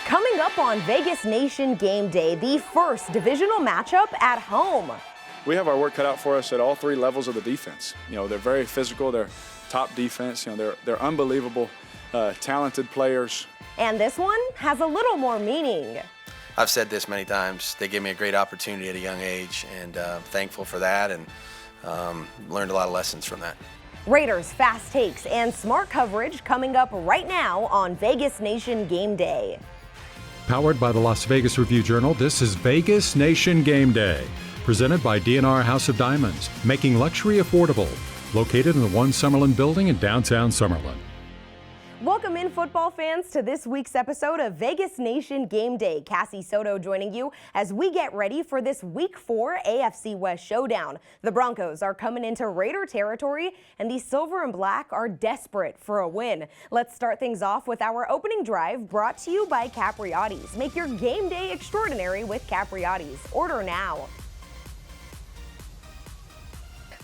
Coming up on Vegas Nation Game Day, the first divisional matchup at home. We have our work cut out for us at all three levels of the defense. They're very physical. They're top defense. They're unbelievable, talented players. And this one has a little more meaning. I've said this many times. They gave me a great opportunity at a young age, and thankful for that, and learned a lot of lessons from that. Raiders fast takes and smart coverage coming up right now on Vegas Nation Game Day. Powered by the Las Vegas Review-Journal, this is Vegas Nation Game Day. Presented by D&R House of Diamonds, making luxury affordable. Located in the One Summerlin building in downtown Summerlin. Welcome in, football fans, to this week's episode of Vegas Nation Game Day. Cassie Soto joining you as we get ready for this Week 4 AFC West showdown. The Broncos are coming into Raider territory, and the Silver and Black are desperate for a win. Let's start things off with our opening drive, brought to you by Capriotti's. Make your game day extraordinary with Capriotti's. Order now.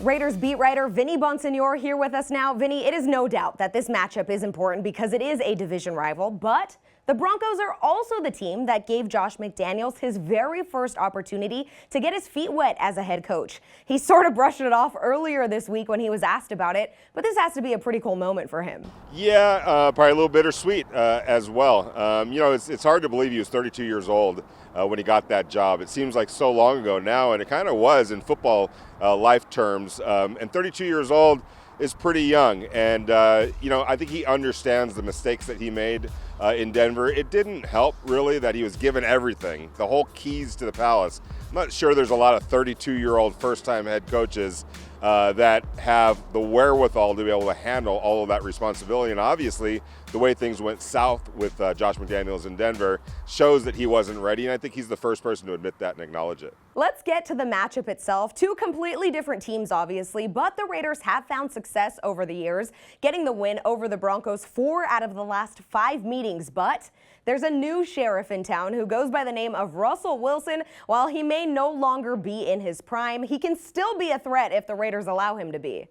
Raiders beat writer Vinny Bonsignore here with us now. Vinny, it is no doubt that this matchup is important because it is a division rival, but the Broncos are also the team that gave Josh McDaniels his very first opportunity to get his feet wet as a head coach. He sort of brushed it off earlier this week when he was asked about it, but this has to be a pretty cool moment for him. Yeah, probably a little bittersweet as well. It's hard to believe he was 32 years old when he got that job. It seems like so long ago now, and it kind of was in football life terms. And 32 years old is pretty young, and I think he understands the mistakes that he made in Denver. It didn't help really that he was given everything, the whole keys to the palace. I'm not sure there's a lot of 32-year-old first-time head coaches that have the wherewithal to be able to handle all of that responsibility. And obviously, the way things went south with Josh McDaniels in Denver shows that he wasn't ready, and I think he's the first person to admit that and acknowledge it. Let's get to the matchup itself. Two completely different teams, obviously, but the Raiders have found success over the years, getting the win over the Broncos 4 out of the last 5 meetings. But there's a new sheriff in town who goes by the name of Russell Wilson. While he may no longer be in his prime, he can still be a threat if the Raiders allow him to be.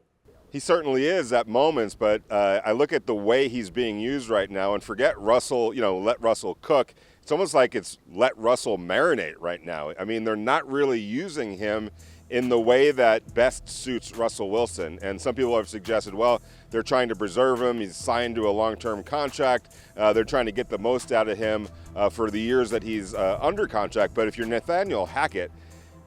He certainly is at moments, but I look at the way he's being used right now and forget Russell, let Russell cook. It's almost like it's let Russell marinate right now. I mean, they're not really using him in the way that best suits Russell Wilson. And some people have suggested, well, they're trying to preserve him. He's signed to a long-term contract. They're trying to get the most out of him for the years that he's under contract. But if you're Nathaniel Hackett,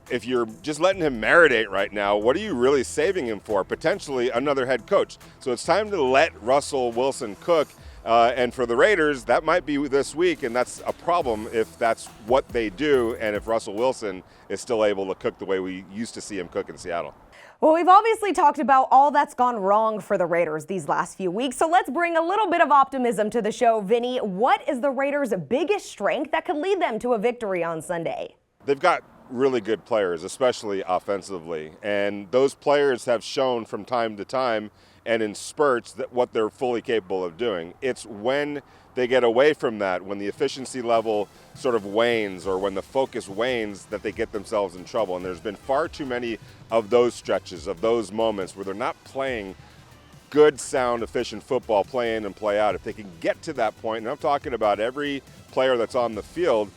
if you're just letting him marinate right now, what are you really saving him for? Potentially another head coach. So it's time to let Russell Wilson cook. And for the Raiders, that might be this week, and that's a problem if that's what they do and if Russell Wilson is still able to cook the way we used to see him cook in Seattle. Well, we've obviously talked about all that's gone wrong for the Raiders these last few weeks, so let's bring a little bit of optimism to the show. Vinny, what is the Raiders' biggest strength that could lead them to a victory on Sunday? They've got really good players, especially offensively, and those players have shown from time to time and in spurts that what they're fully capable of doing. It's when they get away from that, when the efficiency level sort of wanes or when the focus wanes, that they get themselves in trouble. And there's been far too many of those stretches, of those moments where they're not playing good, sound, efficient football, play in and play out. If they can get to that point, and I'm talking about every player that's on the field,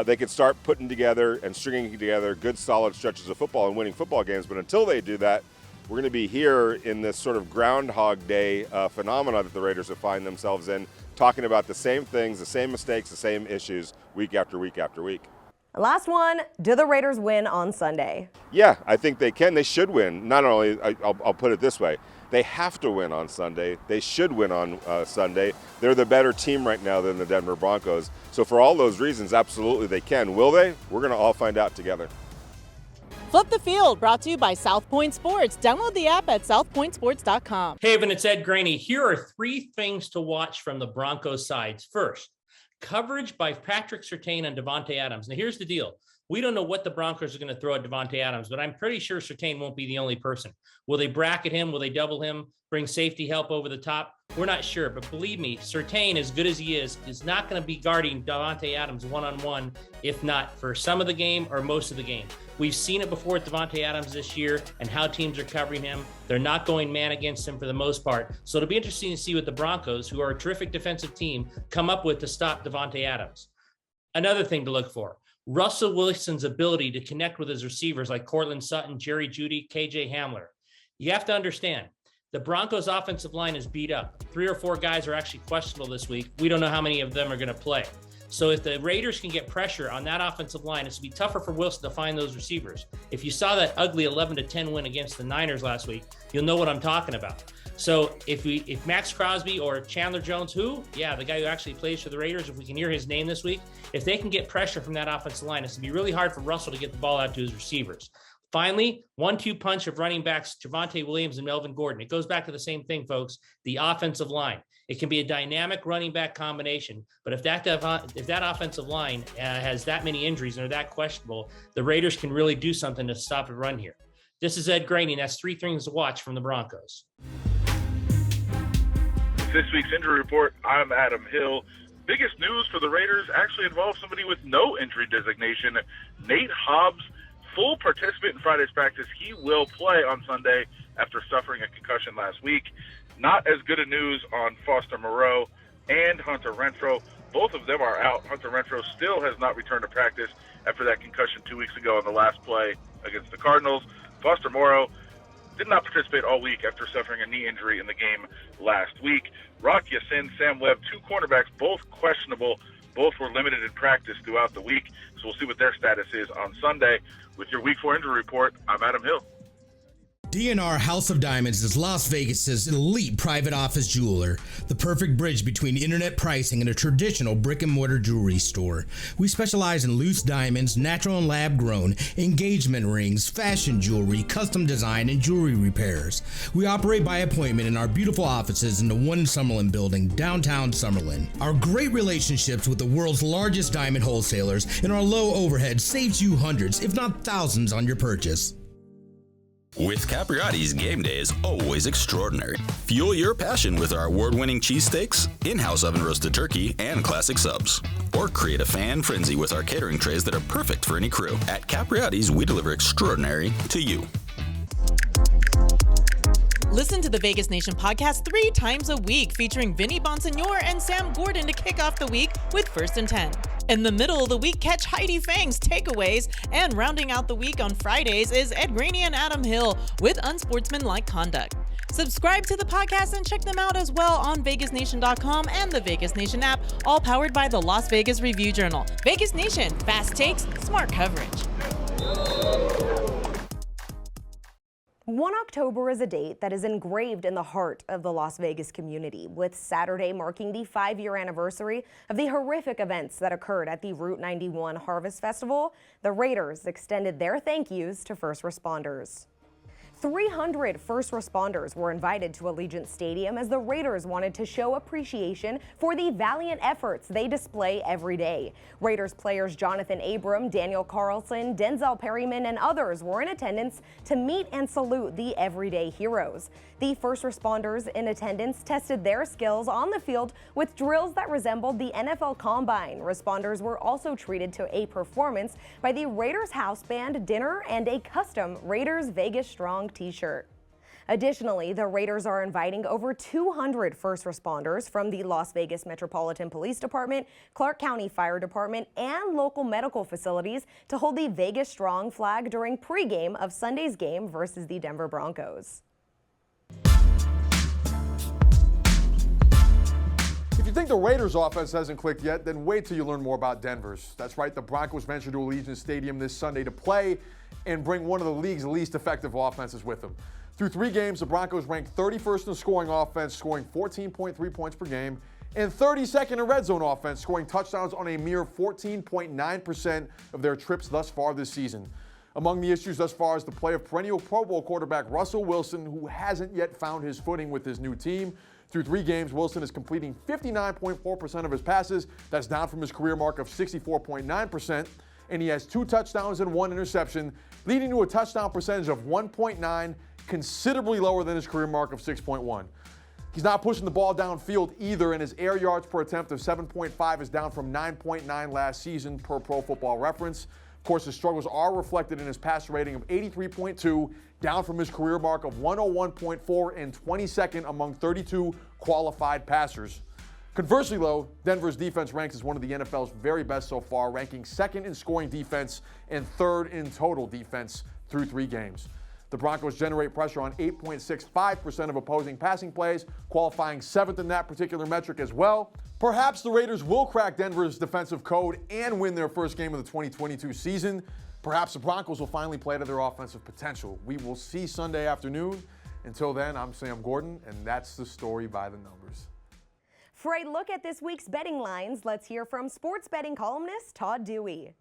they could start putting together and stringing together good, solid stretches of football and winning football games. But until they do that, we're going to be here in this sort of Groundhog Day phenomena that the Raiders have find themselves in, talking about the same things, the same mistakes, the same issues week after week after week. Last one, do the Raiders win on Sunday? Yeah, I think they can. They should win. Not only, I'll put it this way, they have to win on Sunday. They should win on Sunday. They're the better team right now than the Denver Broncos. So for all those reasons, absolutely they can. Will they? We're going to all find out together. Flip the Field, brought to you by South Point Sports. Download the app at southpointsports.com. Hey, Evan, it's Ed Graney. Here are 3 things to watch from the Broncos sides. First, coverage by Patrick Surtain and Davante Adams. Now, here's the deal. We don't know what the Broncos are going to throw at Davante Adams, but I'm pretty sure Surtain won't be the only person. Will they bracket him? Will they double him? Bring safety help over the top? We're not sure, but believe me, Surtain, as good as he is not going to be guarding Davante Adams one-on-one, if not for some of the game or most of the game. We've seen it before with Davante Adams this year and how teams are covering him. They're not going man against him for the most part. So it'll be interesting to see what the Broncos, who are a terrific defensive team, come up with to stop Davante Adams. Another thing to look for, Russell Wilson's ability to connect with his receivers like Cortland Sutton, Jerry Jeudy, KJ Hamler. You have to understand, the Broncos offensive line is beat up. 3 or 4 guys are actually questionable this week. We don't know how many of them are going to play. So if the Raiders can get pressure on that offensive line, it's going to be tougher for Wilson to find those receivers. If you saw that ugly 11-10 win against the Niners last week, you'll know what I'm talking about. So if Max Crosby or Chandler Jones, the guy who actually plays for the Raiders, if we can hear his name this week, if they can get pressure from that offensive line, it's going to be really hard for Russell to get the ball out to his receivers. Finally, 1-2 punch of running backs, Javonte Williams and Melvin Gordon. It goes back to the same thing, folks, the offensive line. It can be a dynamic running back combination, but if that offensive line has that many injuries and are that questionable, the Raiders can really do something to stop a run here. This is Ed Graney, and that's 3 things to watch from the Broncos. This week's injury report, I'm Adam Hill. Biggest news for the Raiders actually involves somebody with no injury designation, Nate Hobbs, full participant in Friday's practice. He will play on Sunday after suffering a concussion last week. Not as good a news on Foster Moreau and Hunter Renfrow. Both of them are out. Hunter Renfrow still has not returned to practice after that concussion 2 weeks ago on the last play against the Cardinals. Foster Moreau did not participate all week after suffering a knee injury in the game last week. Rock Ya-Sin, Sam Webb, 2 cornerbacks, both questionable. Both were limited in practice throughout the week, so we'll see what their status is on Sunday. With your Week 4 injury report, I'm Adam Hill. DNR House of Diamonds is Las Vegas's elite private office jeweler, the perfect bridge between internet pricing and a traditional brick-and-mortar jewelry store. We specialize in loose diamonds, natural and lab-grown, engagement rings, fashion jewelry, custom design, and jewelry repairs. We operate by appointment in our beautiful offices in the One Summerlin building, downtown Summerlin. Our great relationships with the world's largest diamond wholesalers and our low overhead saves you hundreds, if not thousands, on your purchase. With Capriotti's, game day is always extraordinary. Fuel your passion with our award-winning cheesesteaks, in-house oven-roasted turkey, and classic subs. Or create a fan frenzy with our catering trays that are perfect for any crew. At Capriotti's, we deliver extraordinary to you. Listen to the Vegas Nation podcast 3 times a week, featuring Vinny Bonsignor and Sam Gordon to kick off the week with First and 10. In the middle of the week, catch Heidi Fang's takeaways, and rounding out the week on Fridays is Ed Graney and Adam Hill with Unsportsmanlike Conduct. Subscribe to the podcast and check them out as well on VegasNation.com and the Vegas Nation app, all powered by the Las Vegas Review-Journal. Vegas Nation, fast takes, smart coverage. 1 October is a date that is engraved in the heart of the Las Vegas community, with Saturday marking the 5-year anniversary of the horrific events that occurred at the Route 91 Harvest Festival. The Raiders extended their thank yous to first responders. 300 first responders were invited to Allegiant Stadium as the Raiders wanted to show appreciation for the valiant efforts they display every day. Raiders players Jonathan Abram, Daniel Carlson, Denzel Perryman, and others were in attendance to meet and salute the everyday heroes. The first responders in attendance tested their skills on the field with drills that resembled the NFL Combine. Responders were also treated to a performance by the Raiders House Band, dinner, and a custom Raiders Vegas Strong t-shirt. Additionally, the Raiders are inviting over 200 first responders from the Las Vegas Metropolitan Police Department, Clark County Fire Department, and local medical facilities to hold the Vegas Strong flag during pregame of Sunday's game versus the Denver Broncos. If you think the Raiders' offense hasn't clicked yet, then wait till you learn more about Denver's. That's right, the Broncos venture to Allegiant Stadium this Sunday to play and bring one of the league's least effective offenses with them. Through 3 games, the Broncos ranked 31st in scoring offense, scoring 14.3 points per game, and 32nd in red zone offense, scoring touchdowns on a mere 14.9% of their trips thus far this season. Among the issues thus far is the play of perennial Pro Bowl quarterback Russell Wilson, who hasn't yet found his footing with his new team. Through 3 games, Wilson is completing 59.4% of his passes. That's down from his career mark of 64.9%. And he has 2 touchdowns and 1 interception, leading to a touchdown percentage of 1.9, considerably lower than his career mark of 6.1. He's not pushing the ball downfield either, and his air yards per attempt of 7.5 is down from 9.9 last season per Pro Football Reference. Of course, his struggles are reflected in his passer rating of 83.2, down from his career mark of 101.4 and 22nd among 32 qualified passers. Conversely, though, Denver's defense ranks as one of the NFL's very best so far, ranking second in scoring defense and third in total defense through 3 games. The Broncos generate pressure on 8.65% of opposing passing plays, qualifying 7th in that particular metric as well. Perhaps the Raiders will crack Denver's defensive code and win their first game of the 2022 season. Perhaps the Broncos will finally play to their offensive potential. We will see Sunday afternoon. Until then, I'm Sam Gordon, and that's the story by the numbers. For a look at this week's betting lines, let's hear from sports betting columnist Todd Dewey.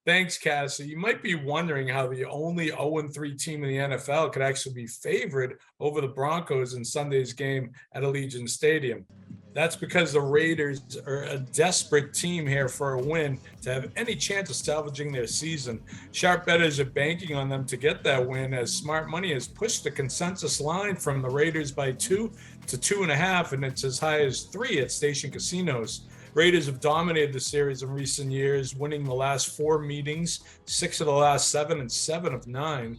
Thanks, Cassie. You might be wondering how the only 0-3 team in the NFL could actually be favored over the Broncos in Sunday's game at Allegiant Stadium. That's because the Raiders are a desperate team here for a win to have any chance of salvaging their season. Sharp bettors are banking on them to get that win, as smart money has pushed the consensus line from the Raiders by 2 to 2.5, and it's as high as 3 at station casinos. Raiders have dominated the series in recent years, winning the last 4 meetings, 6 of the last 7, and 7 of 9.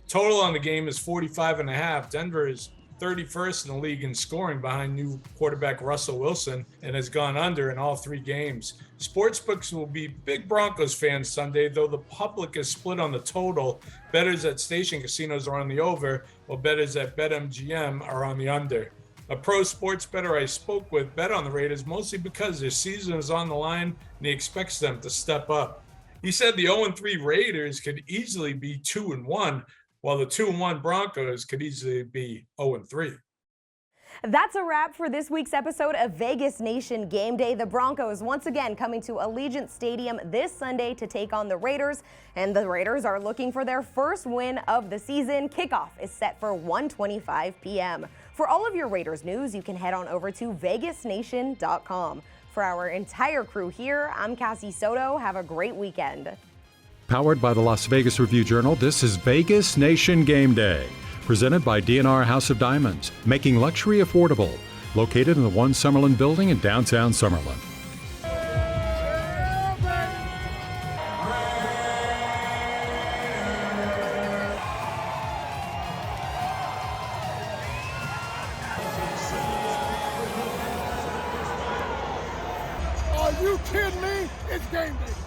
Total on the game is 45.5. Denver is 31st in the league in scoring behind new quarterback Russell Wilson and has gone under in all 3 games. Sportsbooks will be big Broncos fans Sunday, though the public is split on the total. Bettors at station casinos are on the over, while bettors at BetMGM are on the under. A pro sports bettor I spoke with bet on the Raiders mostly because their season is on the line and he expects them to step up. He said the 0-3 Raiders could easily be 2-1, while the 2-1 Broncos could easily be 0-3. That's a wrap for this week's episode of Vegas Nation Game Day. The Broncos once again coming to Allegiant Stadium this Sunday to take on the Raiders, and the Raiders are looking for their first win of the season. Kickoff is set for 1:25 p.m. For all of your Raiders news, you can head on over to vegasnation.com. For our entire crew here, I'm Cassie Soto. Have a great weekend. Powered by the Las Vegas Review-Journal, this is Vegas Nation Game Day. Presented by DNR House of Diamonds, making luxury affordable. Located in the One Summerlin building in downtown Summerlin. Are you kidding me? It's game day.